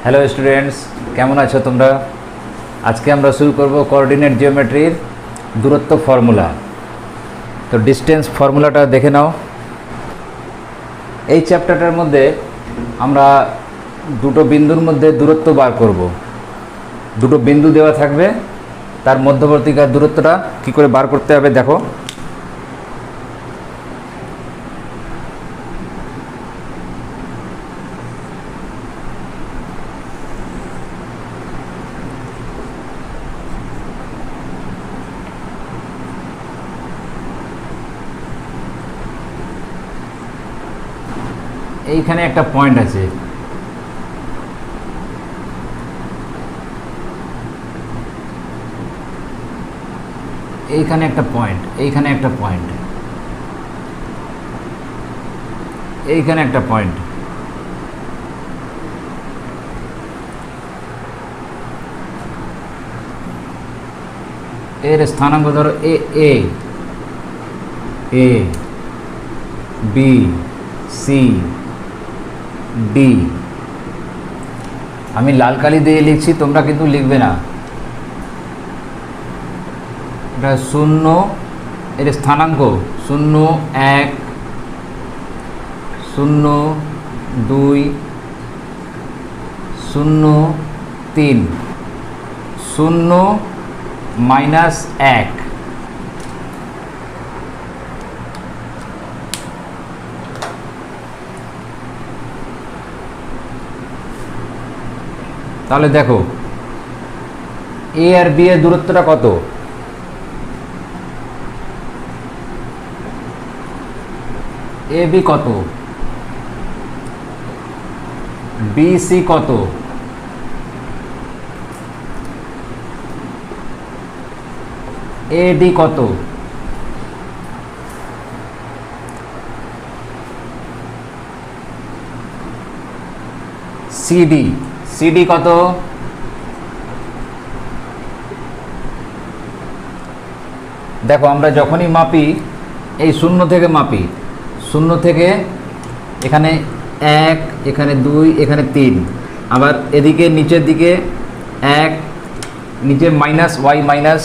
Hello students, কেমন আছো তোমরা? আজকে আমরা শুরু করব কোঅর্ডিনেট জিওমেট্রির দূরত্ব ফর্মুলা। তো ডিস্টেন্স ফর্মুলাটা দেখে নাও। এই চ্যাপ্টারটার মধ্যে আমরা দুটো বিন্দুর মধ্যে দূরত্ব বার করব। দুটো বিন্দু দেওয়া থাকবে, তার মধ্যবর্তীকার দূরত্বটা কি করে বার করতে হবে দেখো। এইখানে একটা পয়েন্ট আছে, এইখানে একটা পয়েন্ট, এইখানে একটা পয়েন্ট, এইখানে একটা পয়েন্ট। এর স্থানাঙ্ক ধরো এ এ এ বি সি ডি। আমি লাল কালি দিয়ে লিখছি, তোমরা কিন্তু লিখবে না। এটা 0, এর স্থানাঙ্ক 0 1 0 2 0 3 0 -1। তাহলে দেখো এ আর বি এর দূরত্বটা কত? এ বি কত, বি সি কত, এ ডি কত, সিডি সিডি কত? দেখো আমরা যখনই মাপি এই 0 থেকে মাপি, 0 থেকে এখানে 1, এখানে 2, এখানে 3, আবার এদিকে নিচের দিকে 1, নিচে মাইনাস ওয়াই মাইনাস,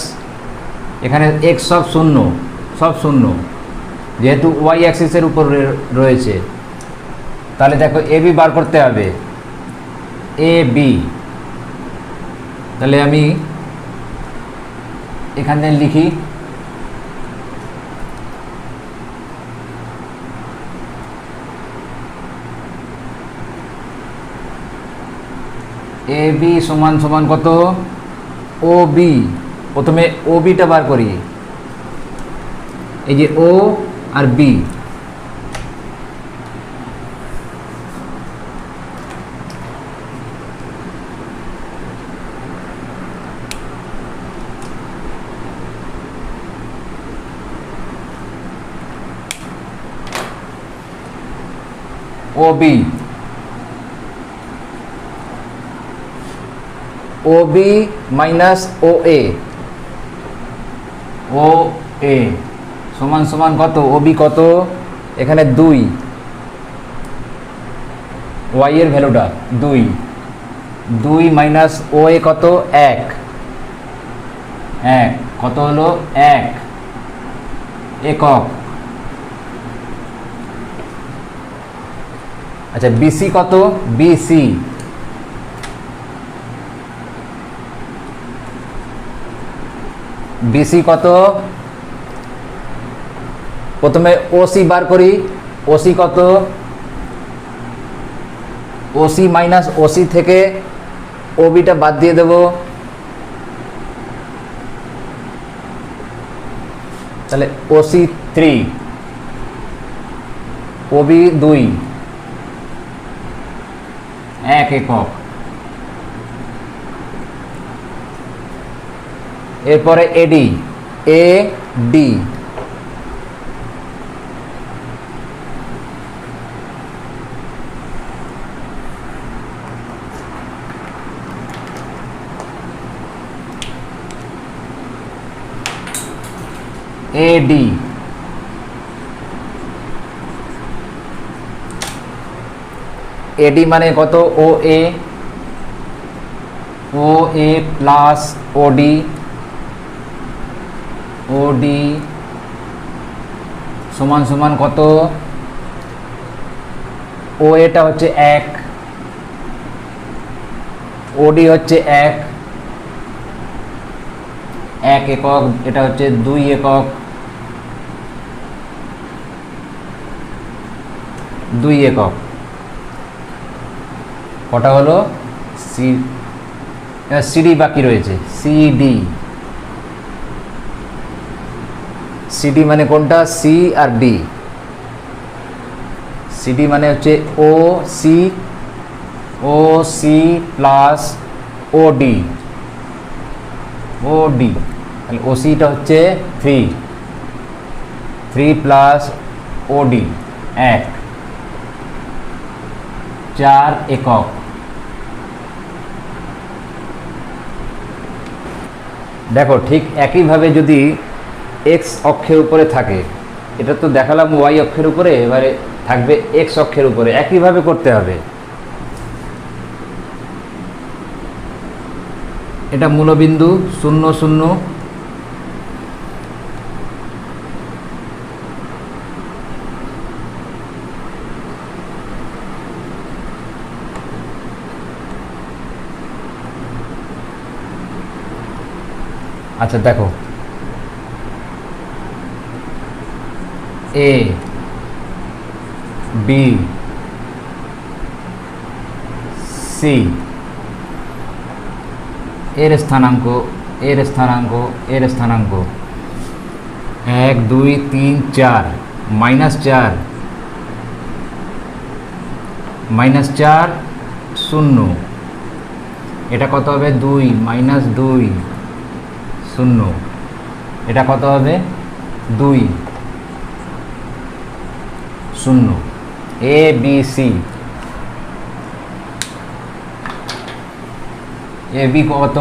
এখানে এক্স সব 0, সব 0, যেহেতু ওয়াই অ্যাক্সিসের উপর রয়েছে। তাহলে দেখো এ বি বার করতে হবে, এ বি। তাহলে আমি এখানে লিখি এ বি সমান সমান কত? ও বি। প্রথমে ও বিটা বার করি, এই যে ও আর বি। ও বি, ও বি মাইনাস ও এ, ও এ সমান সমান কত? ও বি কত? এখানে 2, ওয়াই এর ভ্যালুটা 2, 2 মাইনাস ও এ কত? 1, 1 কত হলো? 1 একক। আচ্ছা বিসি কত? বিসি বিসি কত? প্রথমে ওসি বার করি, ওসি কত? ওসি মাইনাস ওসি থেকে ওবিটা বাদ দিয়ে দেব, তাহলে ওসি 3, ওবি 2, 1 একক। এরপরে এডি, এ ডি, এ ডি এডি মানে কত? ও এ ও এ প্লাস ওডি, ওডি সমান সমান কত? ও এটা হচ্ছে 1, ওডি হচ্ছে 1 একক, এটা হচ্ছে 2 একক, 2 একক। কটা হলো? সিডি বাকি রয়েছে, সিডি। সিডি মানে কোনটা? সি আর ডি। সিডি মানে হচ্ছে ও সি, ও সি প্লাস ওডি, ওডি। তাহলে ও সিটা হচ্ছে 3, 3 প্লাস ওডি 1, 4 একক। দেখো ঠিক একইভাবে যদি এক্স অক্ষের উপরে থাকে, এটা তো দেখালাম ওয়াই অক্ষের উপরে, এবারে থাকবে এক্স অক্ষের উপরে, একইভাবে করতে হবে। এটা মূলবিন্দু 0 0, আচ্ছা দেখো এ বি সি, এর স্থানাঙ্ক, এর স্থানাঙ্ক, এর স্থানাঙ্ক 1 2 3 4, -4, -4 0, এটা কত হবে? 2 -2 0, এটা কত হবে? 2 0। A B C, A B কত?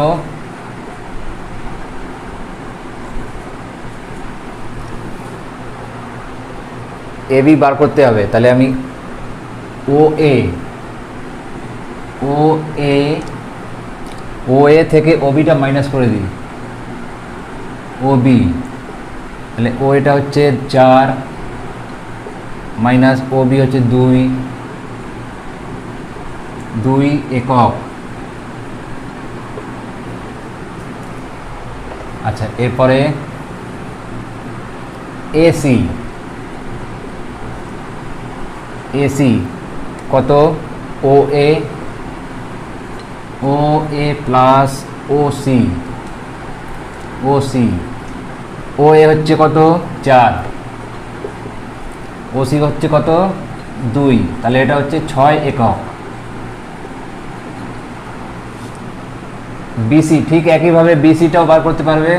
এ বি বার করতে হবে, তাহলে আমি ও এ, ও এ, ও এ থেকে ও বিটা মাইনাস করে দিই, ও বি, তাহলে ও এটা হচ্ছে 4 মাইনাস ও বি হচ্ছে 2, 2 একক। আচ্ছা এরপরে এসি, এসি কত? ও এ, ও A plus O C, O C, ও এ হচ্ছে কত? 4, ও সি হচ্ছে কত? 2, তাহলে এটা হচ্ছে 6 একক। বিসি ঠিক একইভাবে বিসিটাও বার করতে পারবে।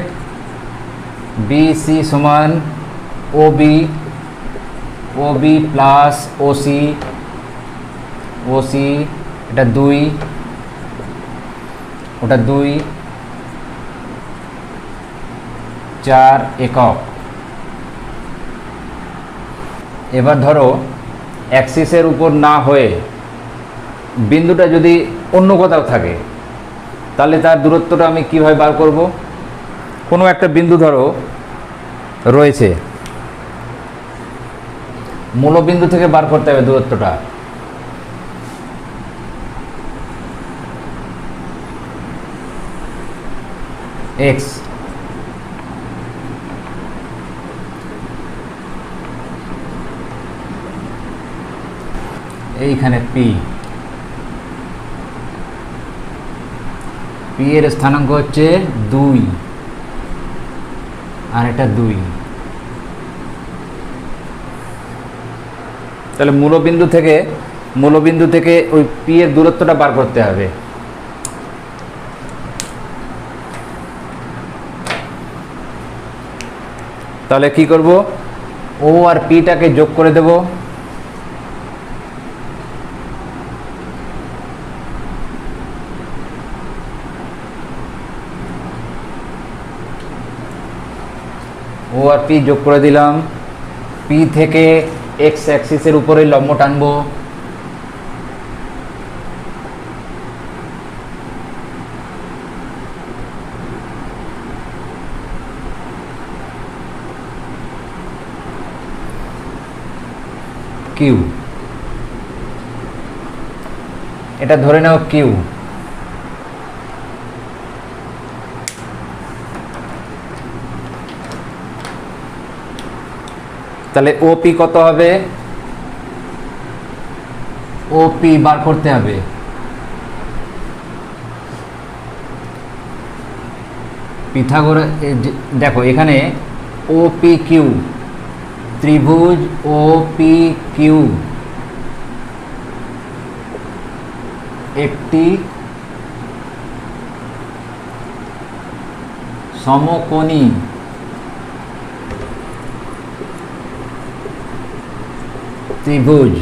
বিসি সমান ও বি, ও বি প্লাস ও সি, ও সি এটা 2, ওটা 2, 4 একক। এবার ধরো অ্যাক্সিসের উপর না হয়ে বিন্দুটা যদি অন্য কোথাও থাকে, তাহলে তার দূরত্বটা আমি কিভাবে বার করব? কোনো একটা বিন্দু ধরো রয়েছে, মূলবিন্দু থেকে বার করতে হবে দূরত্বটা। এক্স, এইখানে পি, পি এর স্থানাঙ্ক হচ্ছে 2 আর এটা 2, তাহলে মূলবিন্দু থেকে ওই পি এর দূরত্বটা বার করতে হবে। তাহলে কি করব? ও আর পিটাকে যোগ করে দেব, ও আর পি যোগ করে দিলাম। পি থেকে এক্স অ্যাক্সিসের উপরে লম্ব টানবো, কিউ, এটা ধরে নাও কিউ। তাহলে ওপি কত হবে? ওপি বার করতে হবে। পিথাগোরাস, দেখো এখানে ওপি কিউ, ত্রিভুজ ওপি কিউ একটি সমকোণী ত্রিভুজ।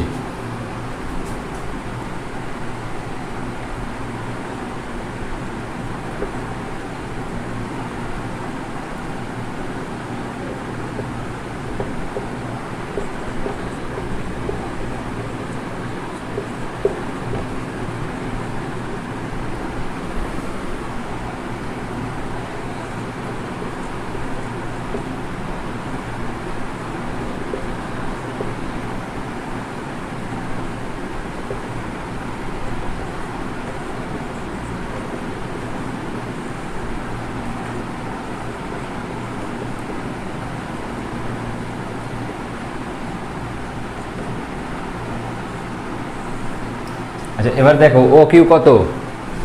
আচ্ছা, এবার দেখো ও কিউ কত?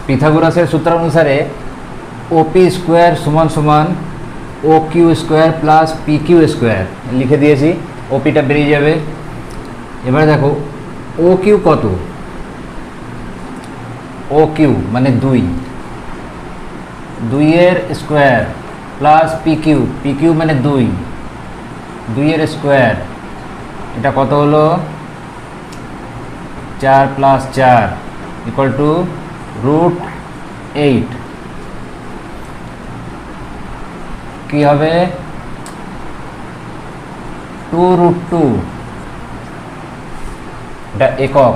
পিথাগোরাসের সূত্র অনুসারে ওপি স্কোয়ার সমান সমান O Q square plus P Q square লিখে দিয়েছি, ওপিটা বেরিয়ে যাবে। এবার দেখো ও কিউ কত? ও কিউ মানে 2, 2 এর square plus P Q, P Q মানে 2, 2 এর স্কোয়ার, এটা কত হলো? 4 + 4 = √8। কি হবে? 2√2, এটা একক।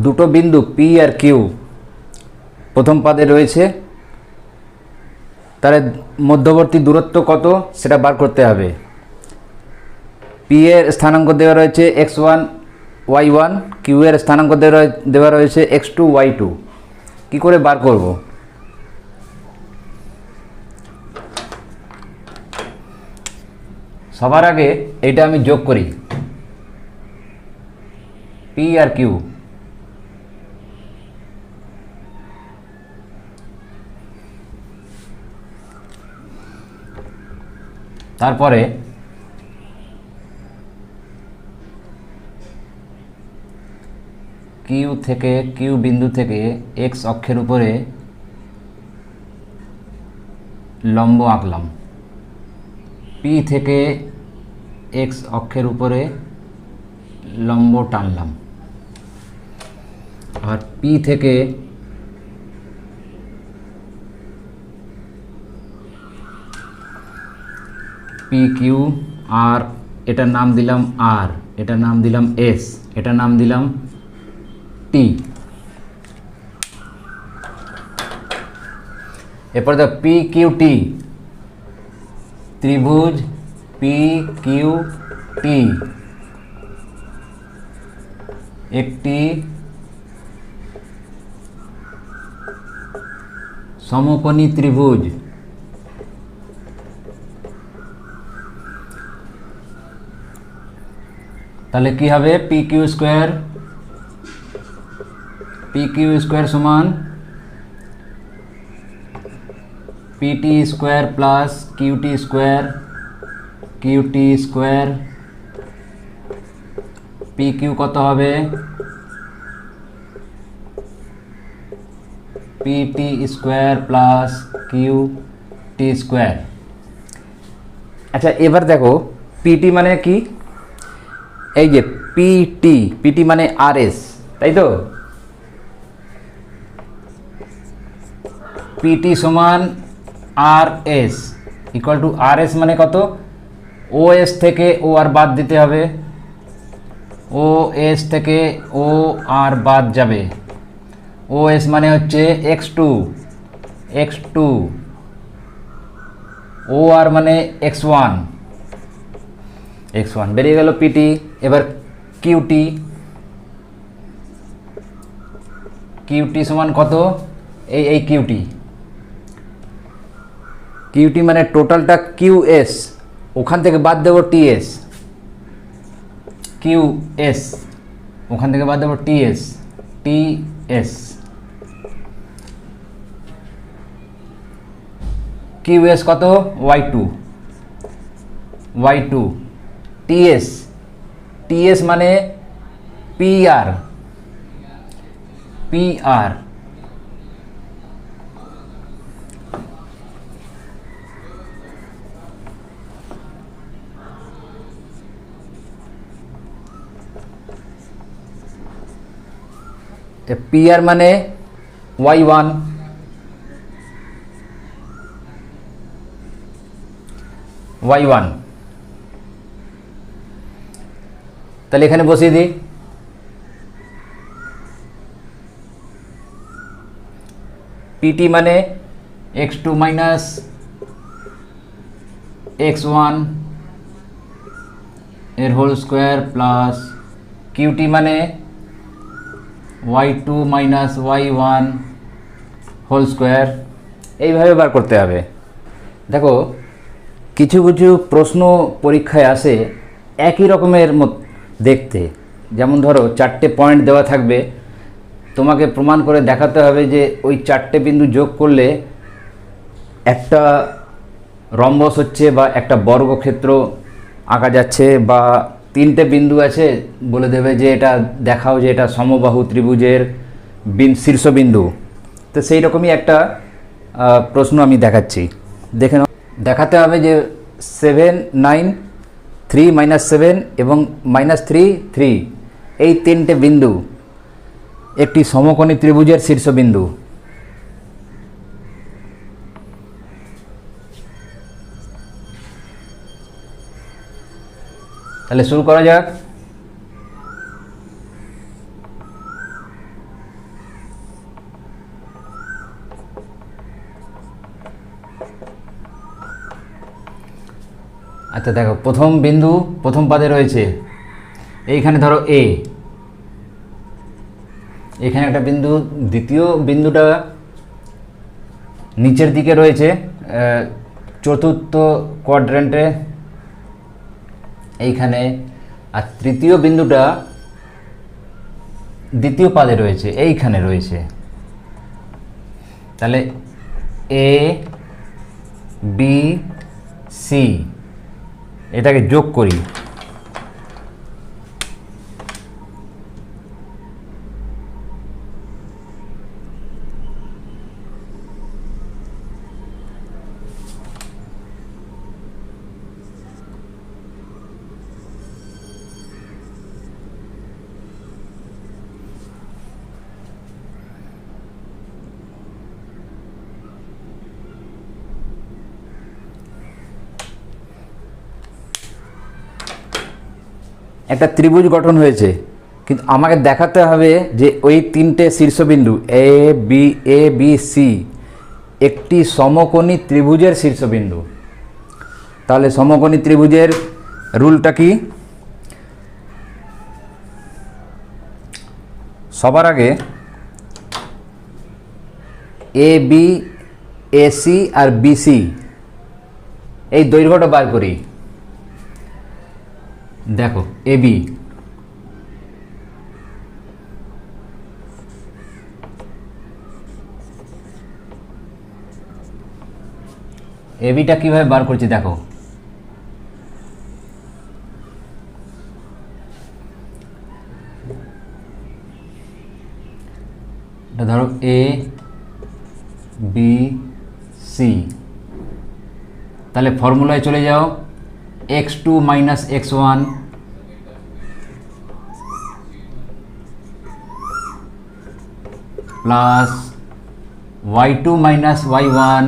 দুটো বিন্দু পি আর কিউ প্রথম পাদে রয়েছে, তার মধ্যবর্তী দূরত্ব কত সেটা বার করতে হবে। পি এর স্থানাঙ্ক দেওয়া রয়েছে x1 y1, কিউ এর স্থানাঙ্ক দেওয়া রয়েছে x2 y2। কি করে বার করব? সবার আগে এটা আমি যোগ করি, পি আর কিউ। তারপরে কিউ থেকে, কিউ বিন্দু থেকে এক্স অক্ষের উপরে লম্ব আঁকলাম, পি থেকে এক্স অক্ষের উপরে লম্ব টানলাম, আর পি থেকে পি কিউ, আর এটার নাম দিলাম আর, এটার নাম দিলাম এস, এটার নাম দিলাম টি। এরপর দেখো পি কিউ টি, ত্রিভুজ পি কিউ টি একটি সমকোণী ত্রিভুজ। তাহলে কি হবে? P Q square, P Q square সমান PT square plus QT square, QT square. P Q কত হবে? PT square plus QT square. আচ্ছা, এবার দেখো পিটি মানে কি? এই যে পিটি, পিটি মানে আর এস, তাই তো? পিটি সমান R S equal to R S মানে কত? ও এস থেকে ও আর বাদ দিতে হবে, ও এস থেকে ও আর বাদ যাবে। ও এস মানে হচ্ছে x2, x2, ও আর মানে x1 বেরিয়ে গেল পিটি। এবার কিউটি সমান কত, এই কিউটি মানে টোটালটা কিউএস, ওখান থেকে বাদ দেবো টিএস, কিউএস ওখান থেকে বাদ দেবো টিএস, কিউএস কত y2, টিএস মানে পিআর, পিআর মানে y1, তাহলে এখানে বসিয়ে দিই। পিটি মানে x2 মাইনাস x1 এর হোল স্কোয়ার প্লাস কিউটি মানে y2 minus y1 whole square. এইভাবে বার করতে হবে। দেখো কিছু কিছু প্রশ্ন পরীক্ষায় আসে একই রকমের দেখতে, যেমন ধরো 4টে পয়েন্ট দেওয়া থাকবে, তোমাকে প্রমাণ করে দেখাতে হবে যে ওই 4টে বিন্দু যোগ করলে একটা রম্বস হচ্ছে বা একটা বর্গক্ষেত্র আঁকা যাচ্ছে, বা 3টে বিন্দু আছে বলে দেবে যে এটা দেখাও যে এটা সমবাহু ত্রিভুজের শীর্ষবিন্দু। তো সেই রকমই একটা প্রশ্ন আমি দেখাচ্ছি, দেখে নাও। দেখাতে হবে যে 7, 9, 3, -7 এবং -3, 3 এই 3টে বিন্দু একটি সমকোণী ত্রিভুজের শীর্ষবিন্দু। তাহলে শুরু করা যাক। আচ্ছা দেখো, প্রথম বিন্দু প্রথম পাদে রয়েছে, এইখানে ধরো এ, এখানে একটা বিন্দু, দ্বিতীয় বিন্দুটা নিচের দিকে রয়েছে চতুর্থ কোয়াড্রেন্টে এইখানে, আর তৃতীয় বিন্দুটা দ্বিতীয় পাদে রয়েছে, এইখানে রয়েছে। তাহলে এ বি সি এটাকে যোগ করি। একটা ত্রিভুজ গঠন হয়েছে, কিন্তু আমাকে দেখাতে হবে যে ওই 3টে শীর্ষবিন্দু এ বি সি একটি সমকোণী ত্রিভুজের শীর্ষবিন্দু। তাহলে সমকোণী ত্রিভুজের রুলটা কি? সবার আগে A B, AC R BC এই দৈর্ঘ্যটা বার করি। দেখো এবি, এবিটা কিভাবে বার করছি দেখো, এটা ধরো এ বি সি, তাহলে ফর্মুলায় চলে যাও, x2 minus x1 plus y2 minus y1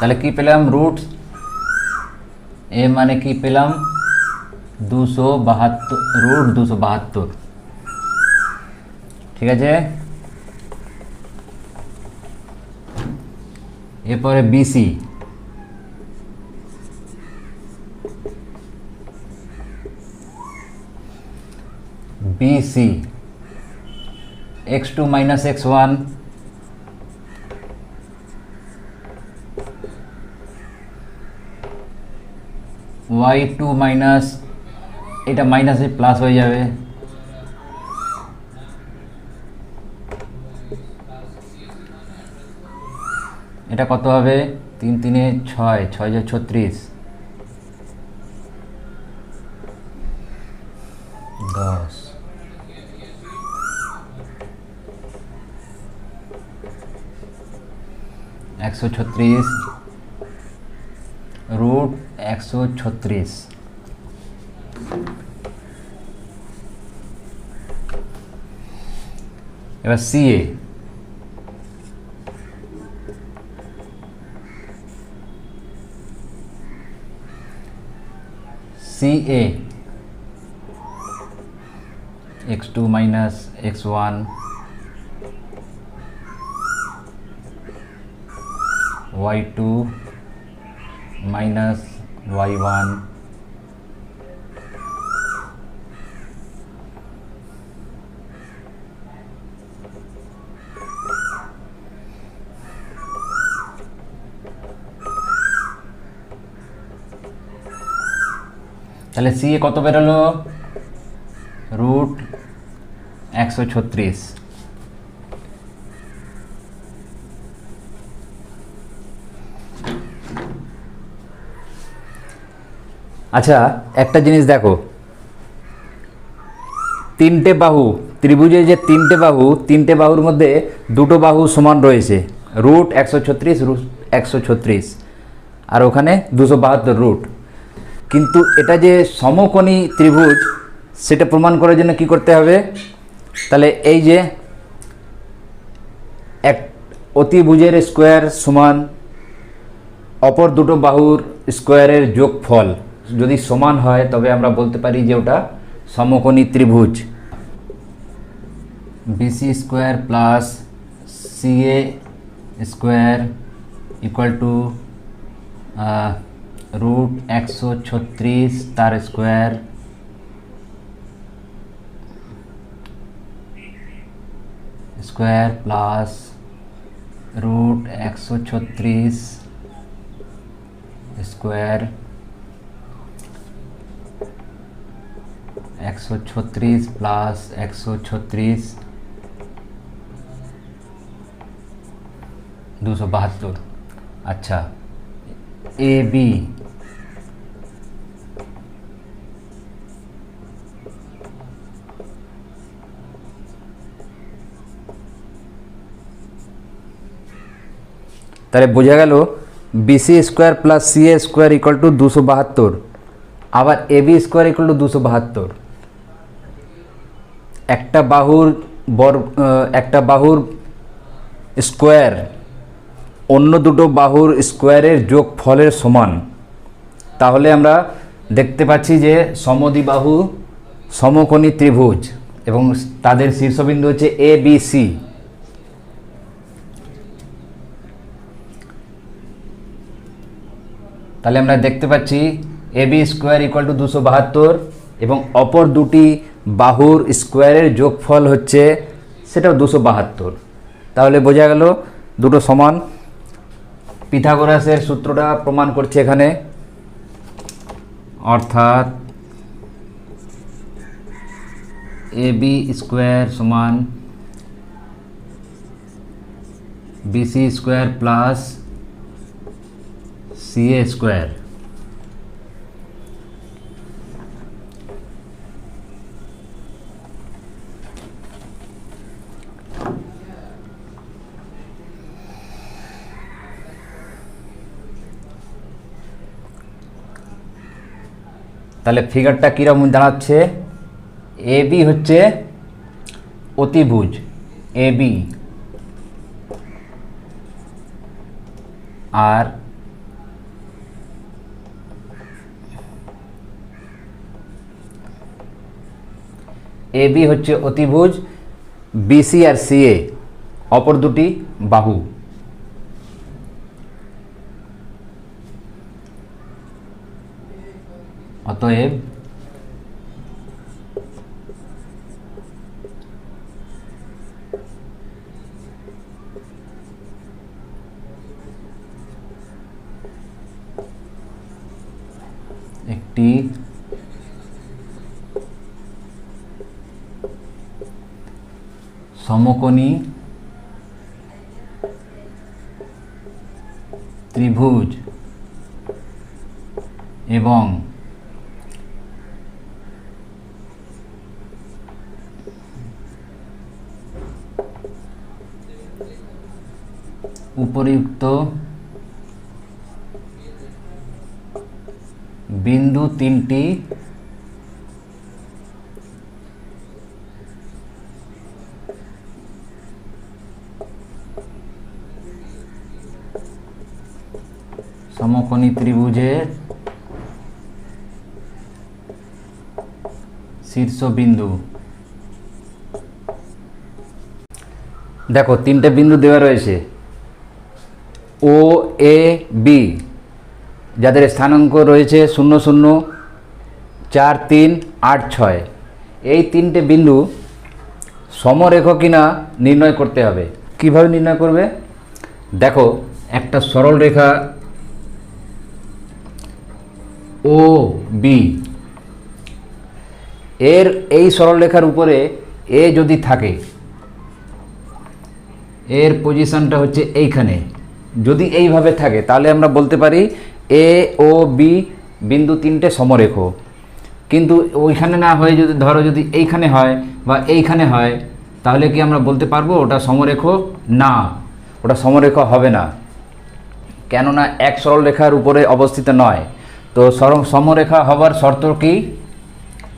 তাহলে কি পেলাম, রুট এ মানে কি পেলাম 272, রুট 272। ঠিক আছে, এরপরে BC, BC x2 minus x1 y2 minus, এটা মাইনাসে প্লাস হয়ে যাবে, এটা কত হবে 3 3 6, 6 × 36, 10, একশো 36 রুট 136। এবার CA, CA x2 minus x1 y2 minus y1 তাহলে সি এ কত বেরোলো, রুট 136। আচ্ছা একটা জিনিস দেখো, তিনটে বাহু ত্রিভুজে যে তিনটে বাহুর মধ্যে দুটো বাহু সমান রয়েছে, রুট 136, রুট 136, আর ওখানে 272 রুট। কিন্তু এটা যে সমকোণী ত্রিভুজ সেটা প্রমাণ করার জন্য কি করতে হবে, তাহলে এই যে এক অতিভুজের স্কোয়ার সমান অপর দুটো বাহুর স্কোয়ারের যোগফল যদি সমান হয় তবে আমরা বলতে পারি যে ওটা সমকোণী ত্রিভুজ। BC square plus CA square equal to root 136 তার square plus root 136 square 136 plus 136 272। আচ্ছা এ বি, তাহলে বোঝা গেল BC square plus CA square equal to 272, আবার A B square equal to 272। একটা বাহুর স্কোয়ার অন্য দুটো বাহুর স্কোয়ারের যোগফলের সমান, তাহলে আমরা দেখতে পাচ্ছি যে সমদ্বিবাহু সমকোণী ত্রিভুজ এবং তাদের শীর্ষবিন্দু হচ্ছে এ বি সি। তাহলে আমরা দেখতে পাচ্ছি এ বি স্কোয়ার ইকুয়াল টু 272 এবং অপর দুটি বাহুর স্কোয়ারের যোগফল হচ্ছে সেটাও 272। তাহলে বোঝা গেল দুটো সমান। পিথাগোরাসের সূত্রটা প্রমাণ করছে এখানে, অর্থাৎ এ বি স্কোয়ার সমান BC square plus CA square. তাহলে ফিগারটা কীরকম দাঁড়াচ্ছে, এ বি হচ্ছে অতিভুজ A B, R A B হচ্ছে অতিভুজ, বিসি আর সিএ অপর দুটি বাহু। অতএব একটি সমকোণী ত্রিভুজ এবং উপরিউক্ত বিন্দু তিনটি সমকোণী ত্রিভুজের শীর্ষবিন্দু। দেখো তিনটে বিন্দু দেওয়া রয়েছে, ও এ বি, যাদের স্থানাঙ্ক রয়েছে 0 0 4 3 8 6। এই তিনটে বিন্দু সমরেখ কিনা নির্ণয় করতে হবে। কিভাবে নির্ণয় করবে? দেখো একটা সরল রেখা ও বি, এর এই সরল রেখার উপরে এ যদি থাকে, এর পজিশনটা হচ্ছে এইখানে, যদি এইভাবে থাকে তাহলে আমরা বলতে পারি এ ও বি বিন্দু তিনটে সমরেখ। কিন্তু ওইখানে না হয়ে যদি ধরো যদি এইখানে হয় বা এইখানে হয়, তাহলে কি আমরা বলতে পারবো ওটা সমরেখ? না, ওটা সমরেখ হবে না, কেননা এক সরল রেখার উপরে অবস্থিত নয়। তো সমরেখা হবার শর্ত কি,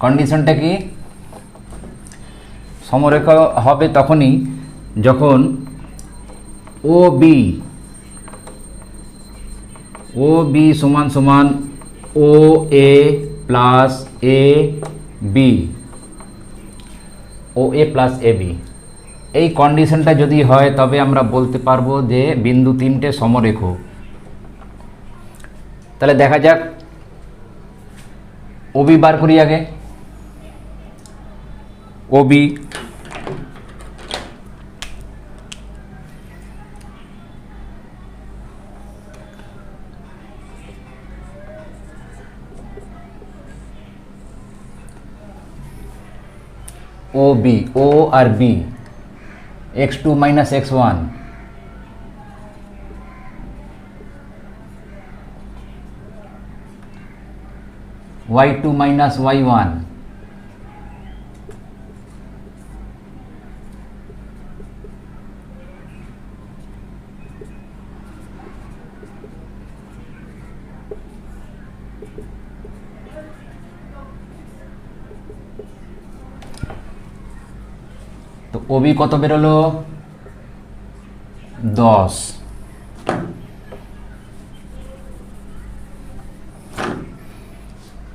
কন্ডিশনটা কি? সমরেখা হবে তখনই যখন ও বি সমান সমান ও A plus A B, O A plus A B. এই কন্ডিশনটা যদি হয় তবে আমরা বলতে পারবো যে বিন্দু তিনটে সমরেখ। তাহলে দেখা যাক, ওবি বার করি আগে। ওবি ও বি, ও আর B, x2 minus x1, y2 minus y1, তো ওবি কত বেরোলো? 10।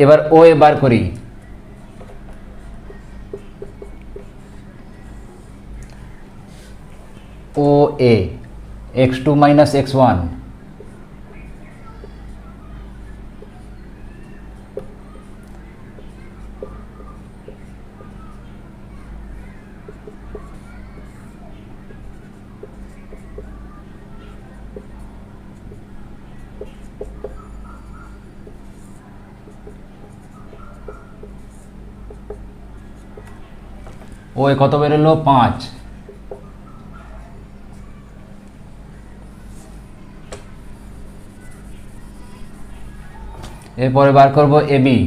এবার ও এ বার করি। ও এ x2 মাইনাস x1, ও এ কত বেরোলো? 5। এরপরে বার করব এবি।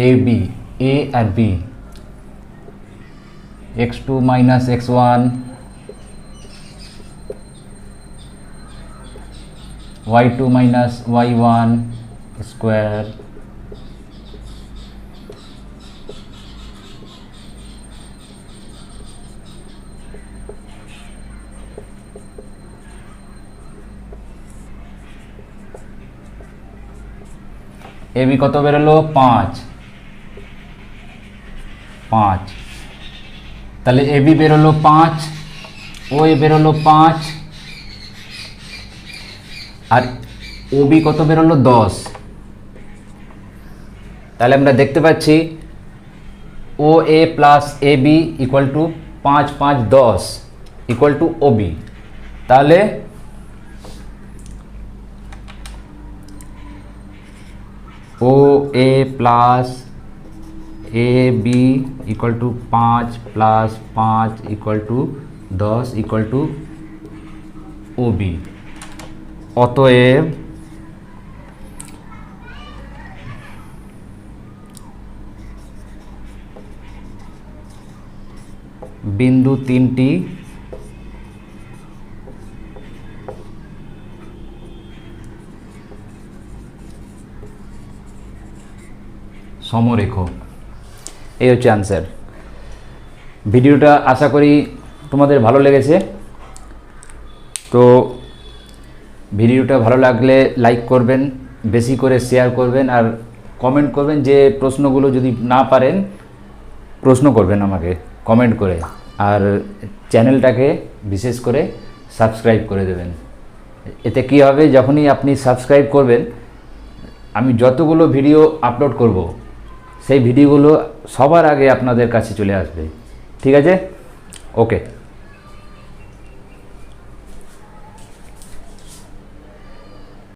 এবি, এ আর B, x2 minus x1, y2 minus y1 square, A B কত বেরোলো 5, 5, তাহলে এ বি বেরোলো 5, ও এ বেরোলো 5, আর ও বি কত বেরোলো 10। তাহলে আমরা দেখতে পাচ্ছি O A plus A B equal to 5, 5, 10 equal to O B. তাহলে O A plus A B equal to 5 plus 5 equal to 10 equal to O B. অতএব বিন্দু তিনটি সমরেখ। এই হচ্ছে আনসার। ভিডিওটা আশা করি তোমাদের ভালো লেগেছে। তো ভিডিওটা ভালো লাগলে লাইক করবেন, বেশি করে শেয়ার করবেন, আর কমেন্ট করবেন। যে প্রশ্নগুলো যদি না পারেন প্রশ্ন করবেন আমাকে কমেন্ট করে, আর চ্যানেলটাকে বিশেষ করে সাবস্ক্রাইব করে দেবেন। এতে কি হবে, যখনই আপনি সাবস্ক্রাইব করবেন আমি যতগুলো ভিডিও আপলোড করব সেই ভিডিওগুলো সবার আগে আপনাদের কাছে চলে আসবে। ঠিক আছে, ওকে।